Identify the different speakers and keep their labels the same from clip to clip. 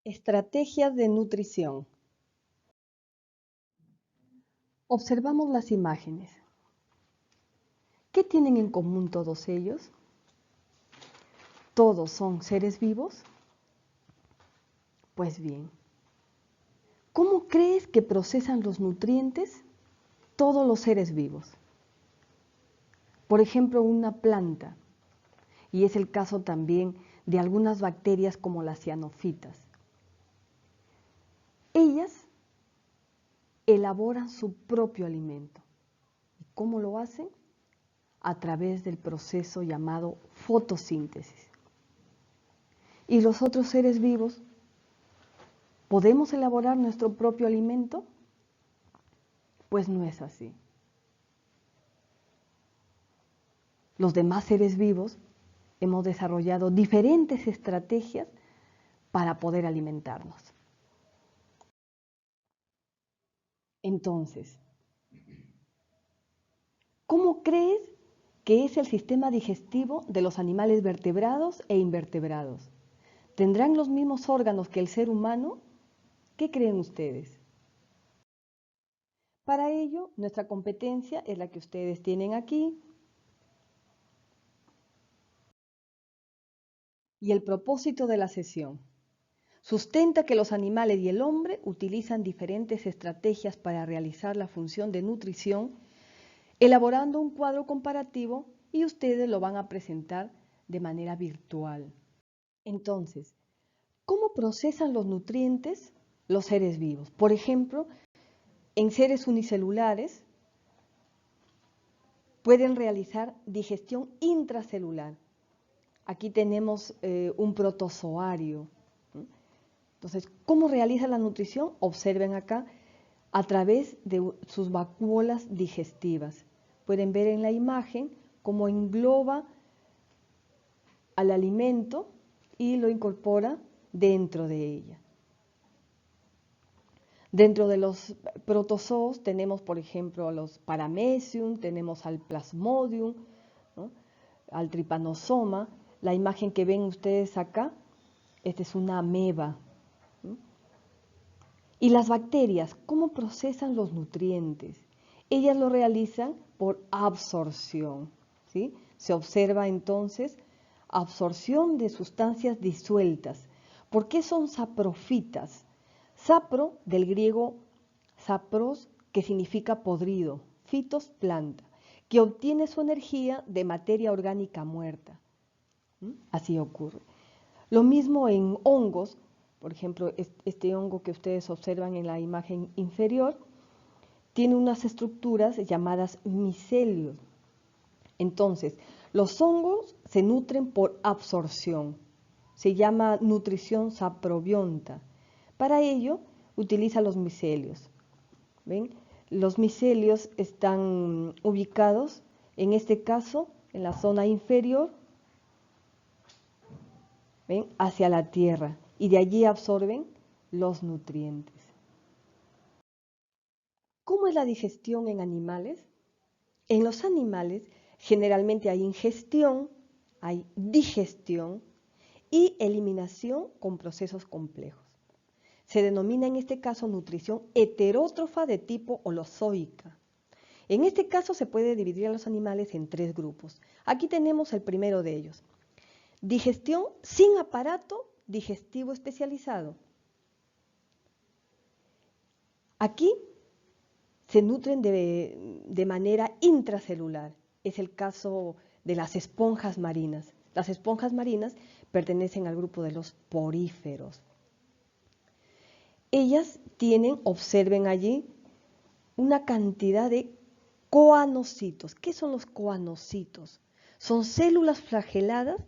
Speaker 1: Estrategias de nutrición. Observamos las imágenes. ¿Qué tienen en común todos ellos? ¿Todos son seres vivos? Pues bien, ¿cómo crees que procesan los nutrientes todos los seres vivos? Por ejemplo, una planta, y es el caso también de algunas bacterias como las cianofitas. Ellas elaboran su propio alimento. ¿Y cómo lo hacen? A través del proceso llamado fotosíntesis. ¿Y los otros seres vivos? ¿Podemos elaborar nuestro propio alimento? Pues no es así. Los demás seres vivos hemos desarrollado diferentes estrategias para poder alimentarnos. Entonces, ¿cómo crees que es el sistema digestivo de los animales vertebrados e invertebrados? ¿Tendrán los mismos órganos que el ser humano? ¿Qué creen ustedes? Para ello, nuestra competencia es la que ustedes tienen aquí. Y el propósito de la sesión. Sustenta que los animales y el hombre utilizan diferentes estrategias para realizar la función de nutrición, elaborando un cuadro comparativo y ustedes lo van a presentar de manera virtual. Entonces, ¿cómo procesan los nutrientes los seres vivos? Por ejemplo, en seres unicelulares pueden realizar digestión intracelular. Aquí tenemos un protozoario. Entonces, ¿cómo realiza la nutrición? Observen acá, a través de sus vacuolas digestivas. Pueden ver en la imagen cómo engloba al alimento y lo incorpora dentro de ella. Dentro de los protozoos tenemos, por ejemplo, a los paramecium, tenemos al plasmodium, ¿no?, al trypanosoma. La imagen que ven ustedes acá, esta es una ameba. ¿Y las bacterias cómo procesan los nutrientes? Ellas lo realizan por absorción, ¿sí? Se observa entonces absorción de sustancias disueltas. ¿Por qué son saprofitas? Sapro, del griego sapros, que significa podrido, fitos, planta, que obtiene su energía de materia orgánica muerta. Así ocurre. Lo mismo en hongos. Por ejemplo, este hongo que ustedes observan en la imagen inferior tiene unas estructuras llamadas micelios. Entonces, los hongos se nutren por absorción. Se llama nutrición saprobionta. Para ello, utiliza los micelios. ¿Ven? Los micelios están ubicados, en este caso, en la zona inferior, ¿ven?, hacia la tierra, y de allí absorben los nutrientes. ¿Cómo es la digestión en animales? En los animales generalmente hay ingestión, hay digestión y eliminación con procesos complejos. Se denomina en este caso nutrición heterótrofa de tipo holozoica. En este caso se puede dividir a los animales en tres grupos. Aquí tenemos el primero de ellos. Digestión sin aparato digestivo especializado. Aquí se nutren de manera intracelular. Es el caso de las esponjas marinas. Las esponjas marinas pertenecen al grupo de los poríferos. Ellas tienen, observen allí, una cantidad de coanocitos. ¿Qué son los coanocitos? Son células flageladas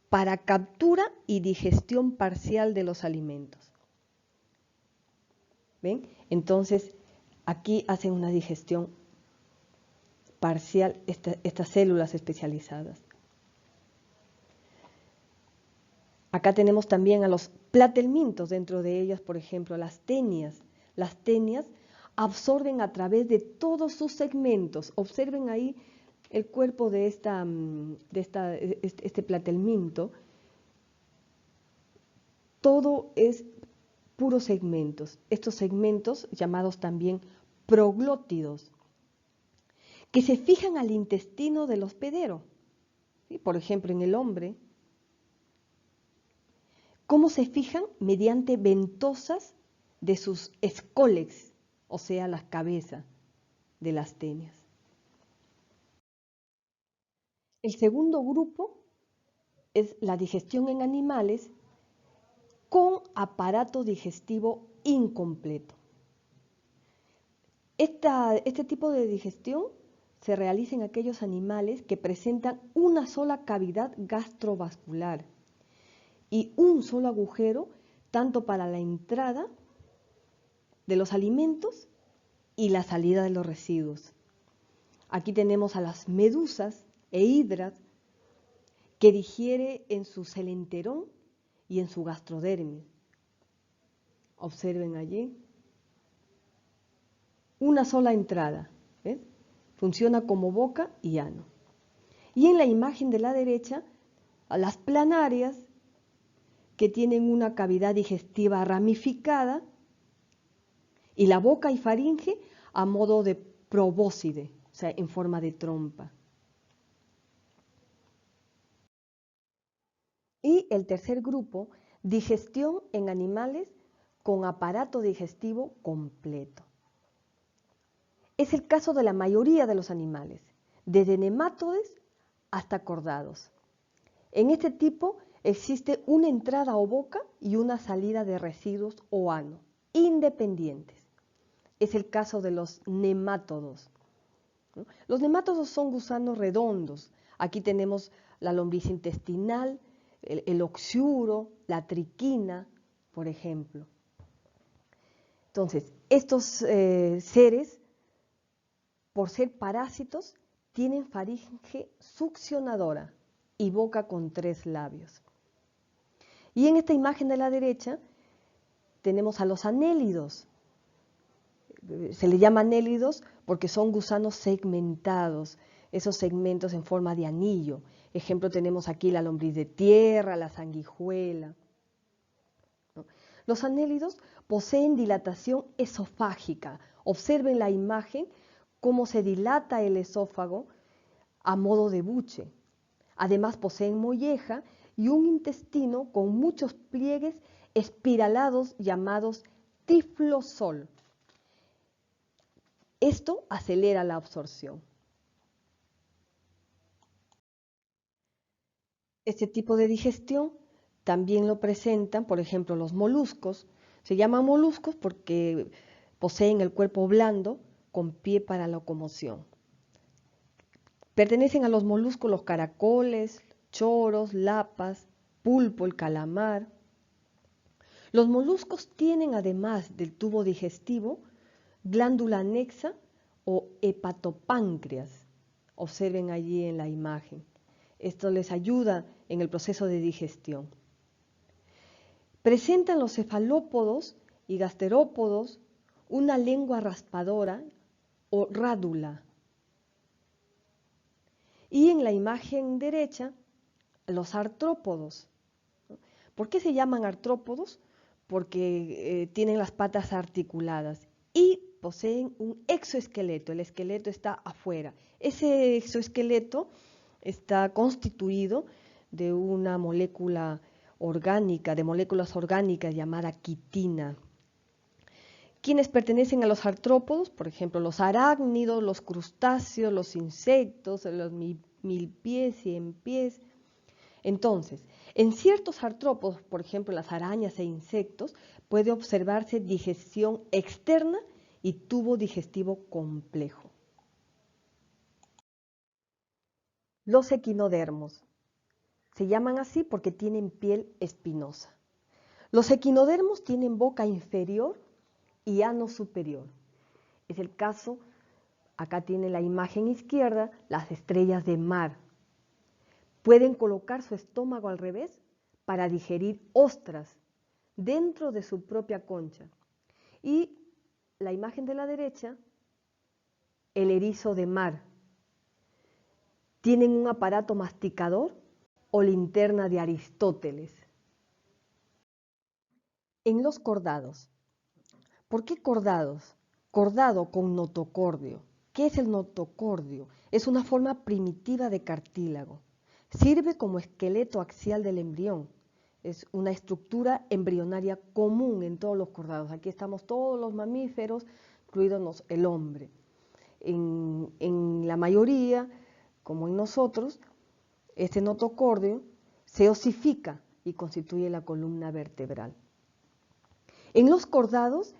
Speaker 1: para captura y digestión parcial de los alimentos. ¿Ven? Entonces, aquí hacen una digestión parcial estas células especializadas. Acá tenemos también a los platelmintos, dentro de ellas, por ejemplo, las tenias. Las tenias absorben a través de todos sus segmentos. Observen ahí el cuerpo de este platelminto. Todo es puros segmentos, estos segmentos llamados también proglótidos, que se fijan al intestino del hospedero. ¿Sí? Por ejemplo, en el hombre, ¿cómo se fijan? Mediante ventosas de sus escólex, o sea, las cabezas de las tenias. El segundo grupo es la digestión en animales con aparato digestivo incompleto. Este tipo de digestión se realiza en aquellos animales que presentan una sola cavidad gastrovascular y un solo agujero tanto para la entrada de los alimentos y la salida de los residuos. Aquí tenemos a las medusas e hidras que digiere en su celenterón y en su gastrodermis. Observen allí. Una sola entrada, ¿ves? Funciona como boca y ano. Y en la imagen de la derecha, a las planarias que tienen una cavidad digestiva ramificada y la boca y faringe a modo de probóscide, o sea, en forma de trompa. Y el tercer grupo, digestión en animales con aparato digestivo completo. Es el caso de la mayoría de los animales, desde nemátodes hasta cordados. En este tipo existe una entrada o boca y una salida de residuos o ano, independientes. Es el caso de los nemátodos. Los nemátodos son gusanos redondos. Aquí tenemos la lombriz intestinal, el oxiuro, la triquina, por ejemplo. Entonces, estos seres, por ser parásitos, tienen faringe succionadora y boca con 3 labios. Y en esta imagen de la derecha tenemos a los anélidos. Se les llama anélidos porque son gusanos segmentados, esos segmentos en forma de anillo. Ejemplo, tenemos aquí la lombriz de tierra, la sanguijuela. Los anélidos poseen dilatación esofágica. Observen la imagen, cómo se dilata el esófago a modo de buche. Además poseen molleja y un intestino con muchos pliegues espiralados llamados tiflosol. Esto acelera la absorción. Este tipo de digestión también lo presentan, por ejemplo, los moluscos. Se llaman moluscos porque poseen el cuerpo blando con pie para locomoción. Pertenecen a los moluscos los caracoles, choros, lapas, pulpo, el calamar. Los moluscos tienen, además del tubo digestivo, glándula anexa o hepatopáncreas. Observen allí en la imagen. Esto les ayuda en el proceso de digestión. Presentan los cefalópodos y gasterópodos una lengua raspadora o rádula. Y en la imagen derecha, los artrópodos. ¿Por qué se llaman artrópodos? Porque tienen las patas articuladas y poseen un exoesqueleto. El esqueleto está afuera. Ese exoesqueleto está constituido de una molécula orgánica, de moléculas orgánicas llamada quitina. ¿Quiénes pertenecen a los artrópodos? Por ejemplo, los arácnidos, los crustáceos, los insectos, los milpies, ciempiés. Entonces, en ciertos artrópodos, por ejemplo las arañas e insectos, puede observarse digestión externa y tubo digestivo complejo. Los equinodermos se llaman así porque tienen piel espinosa. Los equinodermos tienen boca inferior y ano superior. Es el caso, acá tiene la imagen izquierda, las estrellas de mar. Pueden colocar su estómago al revés para digerir ostras dentro de su propia concha. Y la imagen de la derecha, el erizo de mar. Tienen un aparato masticador o linterna de Aristóteles. En los cordados. ¿Por qué cordados? Cordado con notocordio. ¿Qué es el notocordio? Es una forma primitiva de cartílago. Sirve como esqueleto axial del embrión. Es una estructura embrionaria común en todos los cordados. Aquí estamos todos los mamíferos, incluidos el hombre. En la mayoría, como en nosotros, este notocordio se osifica y constituye la columna vertebral. En los cordados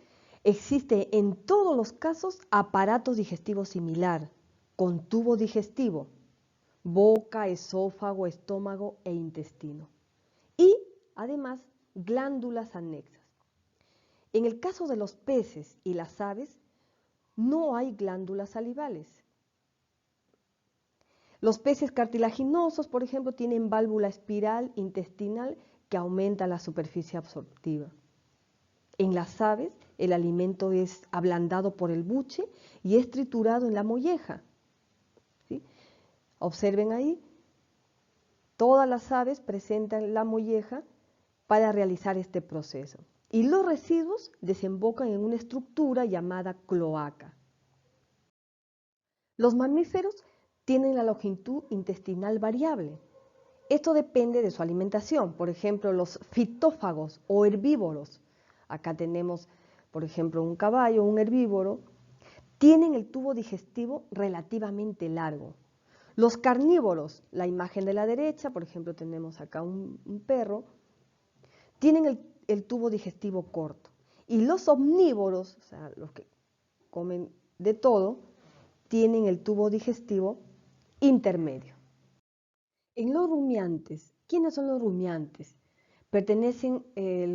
Speaker 1: existe en todos los casos aparato digestivo similar, con tubo digestivo, boca, esófago, estómago e intestino. Y además glándulas anexas. En el caso de los peces y las aves, no hay glándulas salivales. Los peces cartilaginosos, por ejemplo, tienen válvula espiral intestinal que aumenta la superficie absortiva. En las aves, el alimento es ablandado por el buche y es triturado en la molleja. ¿Sí? Observen ahí, todas las aves presentan la molleja para realizar este proceso. Y los residuos desembocan en una estructura llamada cloaca. Los mamíferos tienen la longitud intestinal variable. Esto depende de su alimentación. Por ejemplo, los fitófagos o herbívoros, acá tenemos, por ejemplo, un caballo, un herbívoro, tienen el tubo digestivo relativamente largo. Los carnívoros, la imagen de la derecha, por ejemplo, tenemos acá un perro, tienen el tubo digestivo corto. Y los omnívoros, o sea, los que comen de todo, tienen el tubo digestivo intermedio. En los rumiantes, ¿quiénes son los rumiantes? Pertenecen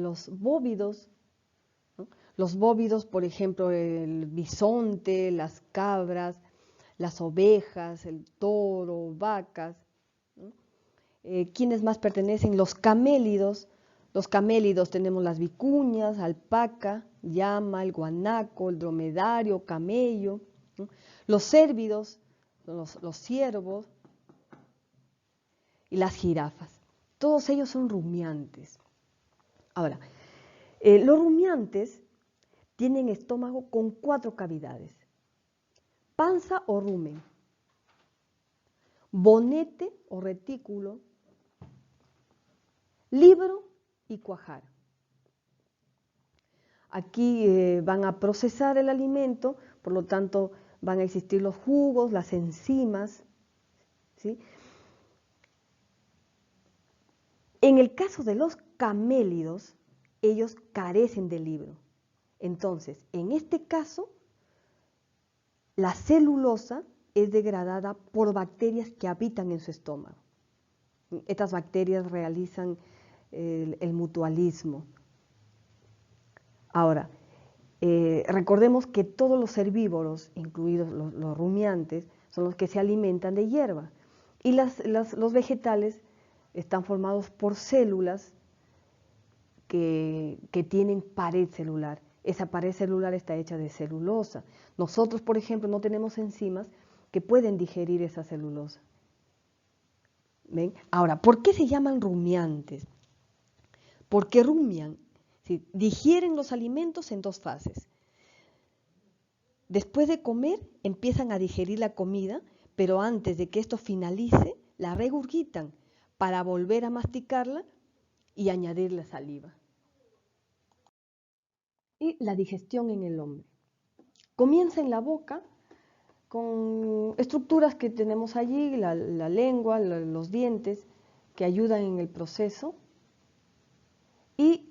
Speaker 1: los bóvidos, ¿no? Los bóvidos, por ejemplo, el bisonte, las cabras, las ovejas, el toro, vacas, ¿no? ¿Quiénes más pertenecen? Los camélidos. Los camélidos tenemos las vicuñas, alpaca, llama, el guanaco, el dromedario, camello, ¿no? Los cérvidos, los ciervos y las jirafas. Todos ellos son rumiantes. Ahora, los rumiantes tienen estómago con 4 cavidades: panza o rumen, bonete o retículo, libro y cuajar. Aquí van a procesar el alimento, por lo tanto van a existir los jugos, las enzimas, ¿sí? En el caso de los camélidos, ellos carecen de libro. Entonces, en este caso, la celulosa es degradada por bacterias que habitan en su estómago. Estas bacterias realizan el mutualismo. Ahora, recordemos que todos los herbívoros, incluidos los rumiantes, son los que se alimentan de hierba. Y los vegetales están formados por células que tienen pared celular. Esa pared celular está hecha de celulosa. Nosotros, por ejemplo, no tenemos enzimas que pueden digerir esa celulosa. ¿Ven? Ahora, ¿por qué se llaman rumiantes? Porque rumian, ¿sí? Digieren los alimentos en 2 fases. Después de comer, empiezan a digerir la comida, pero antes de que esto finalice, la regurgitan para volver a masticarla y añadirle saliva. Y la digestión en el hombre. Comienza en la boca con estructuras que tenemos allí, la lengua, los dientes, que ayudan en el proceso, y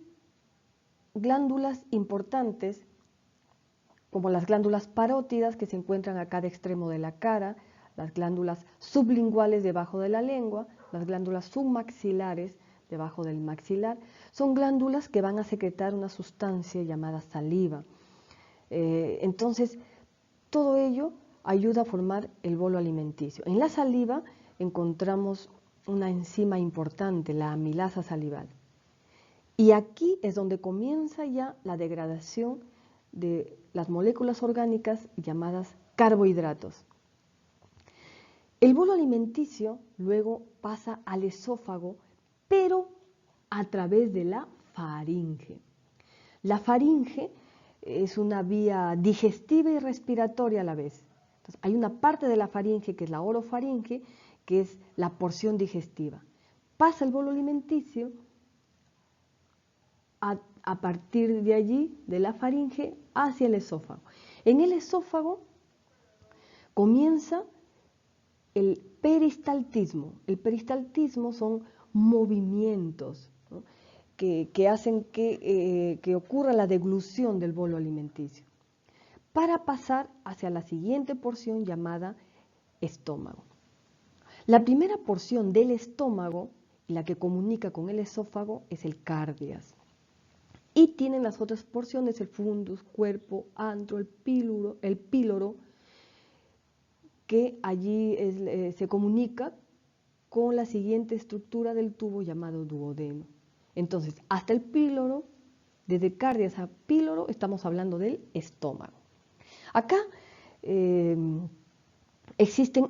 Speaker 1: glándulas importantes, como las glándulas parótidas que se encuentran a cada extremo de la cara, las glándulas sublinguales debajo de la lengua, las glándulas submaxilares debajo del maxilar, son glándulas que van a secretar una sustancia llamada saliva. Entonces, todo ello ayuda a formar el bolo alimenticio. En la saliva encontramos una enzima importante, la amilasa salival. Y aquí es donde comienza ya la degradación de las moléculas orgánicas llamadas carbohidratos. El bolo alimenticio luego pasa al esófago, pero a través de la faringe. La faringe es una vía digestiva y respiratoria a la vez. Entonces, hay una parte de la faringe que es la orofaringe, que es la porción digestiva. Pasa el bolo alimenticio a partir de allí, de la faringe, hacia el esófago. En el esófago comienza el peristaltismo. El peristaltismo son movimientos, ¿no?, que hacen que ocurra la deglución del bolo alimenticio, para pasar hacia la siguiente porción llamada estómago. La primera porción del estómago, la que comunica con el esófago, es el cardias. Y tienen las otras porciones, el fundus, cuerpo, antro, el píloro, que allí se comunica con la siguiente estructura del tubo llamado duodeno. Entonces, hasta el píloro, desde cardias a píloro, estamos hablando del estómago. Acá existen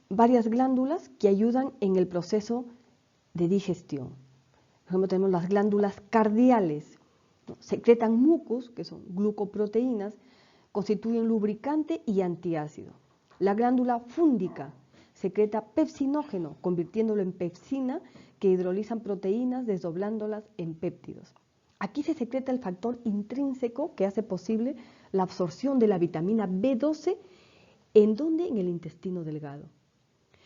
Speaker 1: varias glándulas que ayudan en el proceso de digestión. Por ejemplo, tenemos las glándulas cardiales, ¿no? Secretan mucus, que son glucoproteínas, constituyen lubricante y antiácido. La glándula fúndica secreta pepsinógeno, convirtiéndolo en pepsina, que hidrolizan proteínas desdoblándolas en péptidos. Aquí se secreta el factor intrínseco que hace posible la absorción de la vitamina B12, ¿en dónde? En el intestino delgado.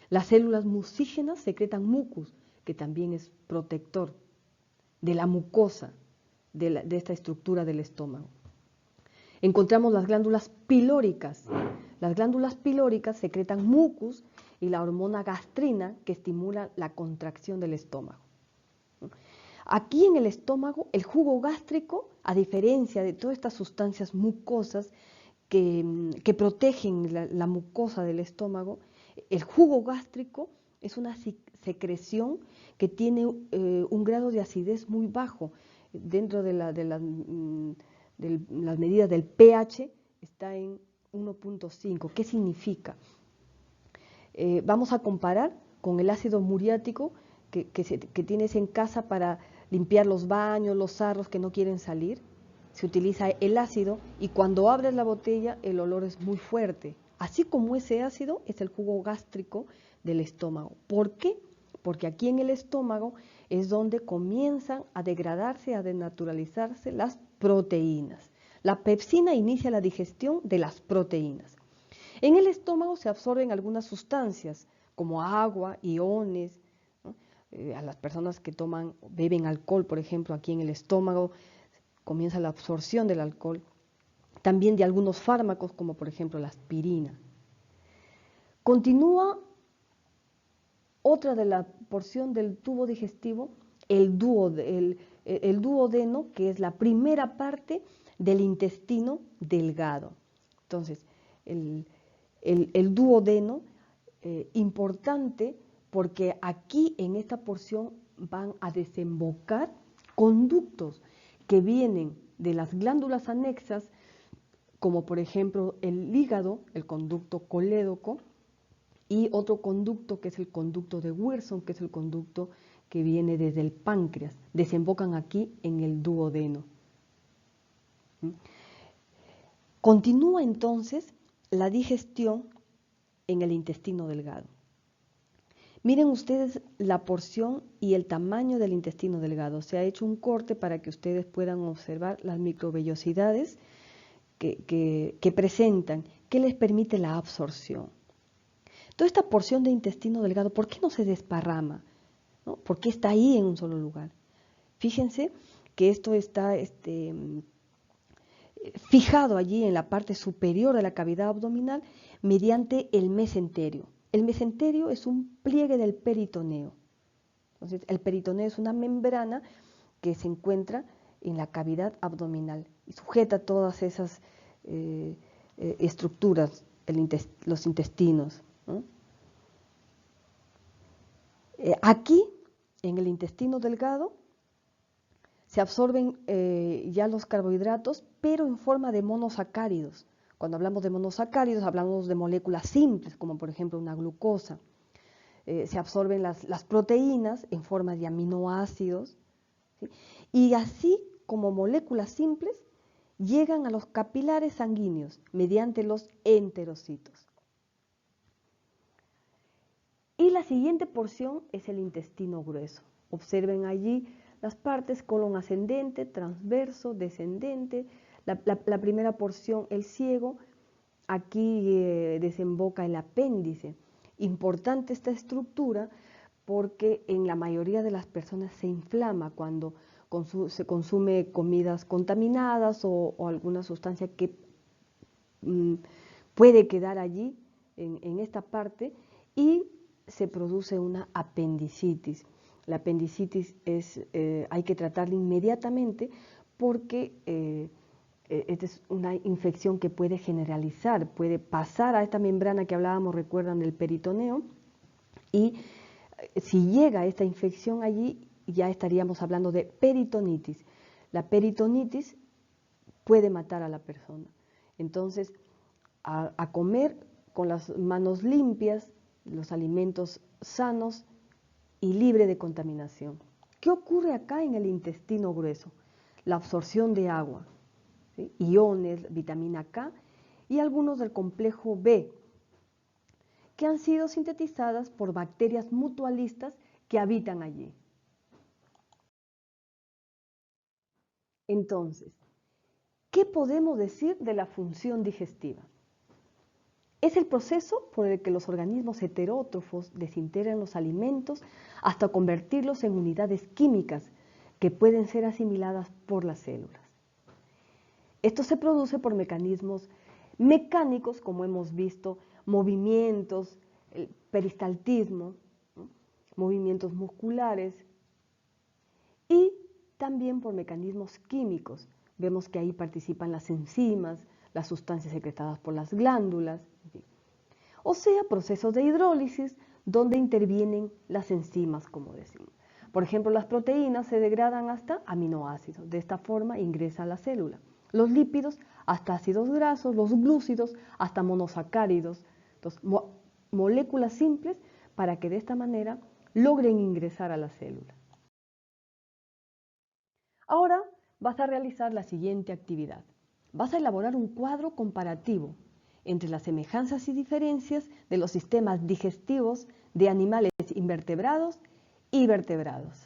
Speaker 1: Las células mucígenas secretan mucus, que también es protector de la mucosa de esta estructura del estómago. Encontramos las glándulas pilóricas. Las glándulas pilóricas secretan mucus y la hormona gastrina, que estimula la contracción del estómago. Aquí en el estómago, el jugo gástrico, a diferencia de todas estas sustancias mucosas que protegen la mucosa del estómago, el jugo gástrico es una secreción que tiene un grado de acidez muy bajo. Dentro de las medidas del pH está en 1.5. ¿Qué significa? Vamos a comparar con el ácido muriático que tienes en casa para limpiar los baños, los sarros que no quieren salir. Se utiliza el ácido y cuando abres la botella el olor es muy fuerte. Así como ese ácido es el jugo gástrico del estómago. ¿Por qué? Porque aquí en el estómago es donde comienzan a degradarse, a desnaturalizarse las proteínas. La pepsina inicia la digestión de las proteínas. En el estómago se absorben algunas sustancias como agua, iones, ¿no? A las personas que beben alcohol, por ejemplo, aquí en el estómago comienza la absorción del alcohol. También de algunos fármacos como por ejemplo la aspirina. Continúa otra de la porción del tubo digestivo, el duodeno, que es la primera parte del intestino delgado. Entonces, el duodeno, importante porque aquí en esta porción van a desembocar conductos que vienen de las glándulas anexas, como por ejemplo el hígado, el conducto colédoco, y otro conducto que es el conducto de Wilson, que es el conducto que viene desde el páncreas. Desembocan aquí en el duodeno. Continúa entonces la digestión en el intestino delgado. Miren ustedes la porción y el tamaño del intestino delgado. Se ha hecho un corte para que ustedes puedan observar las microvellosidades que presentan, que les permite la absorción. Toda esta porción de intestino delgado, ¿por qué no se desparrama? ¿No? ¿Por qué está ahí en un solo lugar? Fíjense que esto está fijado allí en la parte superior de la cavidad abdominal mediante el mesenterio. El mesenterio es un pliegue del peritoneo. Entonces, el peritoneo es una membrana que se encuentra en la cavidad abdominal y sujeta todas esas estructuras, los intestinos, ¿no? Aquí, en el intestino delgado, se absorben ya los carbohidratos, pero en forma de monosacáridos. Cuando hablamos de monosacáridos, hablamos de moléculas simples, como por ejemplo una glucosa. Se absorben las proteínas en forma de aminoácidos, ¿sí? Y así como moléculas simples, llegan a los capilares sanguíneos mediante los enterocitos. Y la siguiente porción es el intestino grueso. Observen allí las partes colon ascendente, transverso, descendente. La primera porción, el ciego, aquí desemboca el apéndice. Importante esta estructura porque en la mayoría de las personas se inflama cuando se consume comidas contaminadas o alguna sustancia que puede quedar allí en esta parte y se produce una apendicitis. La apendicitis hay que tratarla inmediatamente porque esta es una infección que puede generalizar, puede pasar a esta membrana que hablábamos, recuerdan, del peritoneo, y si llega esta infección allí, ya estaríamos hablando de peritonitis. La peritonitis puede matar a la persona. Entonces, a comer con las manos limpias, los alimentos sanos y libre de contaminación. ¿Qué ocurre acá en el intestino grueso? La absorción de agua, ¿sí? Iones, vitamina K y algunos del complejo B, que han sido sintetizadas por bacterias mutualistas que habitan allí. Entonces, ¿qué podemos decir de la función digestiva? Es el proceso por el que los organismos heterótrofos desintegran los alimentos hasta convertirlos en unidades químicas que pueden ser asimiladas por las células. Esto se produce por mecanismos mecánicos, como hemos visto, movimientos, el peristaltismo, ¿no? Movimientos musculares y también por mecanismos químicos. Vemos que ahí participan las enzimas, las sustancias secretadas por las glándulas, en fin. O sea, procesos de hidrólisis donde intervienen las enzimas, como decimos. Por ejemplo, las proteínas se degradan hasta aminoácidos. De esta forma ingresa a la célula. Los lípidos hasta ácidos grasos, los glúcidos hasta monosacáridos. Entonces, moléculas simples para que de esta manera logren ingresar a la célula. Ahora vas a realizar la siguiente actividad. Vas a elaborar un cuadro comparativo entre las semejanzas y diferencias de los sistemas digestivos de animales invertebrados y vertebrados.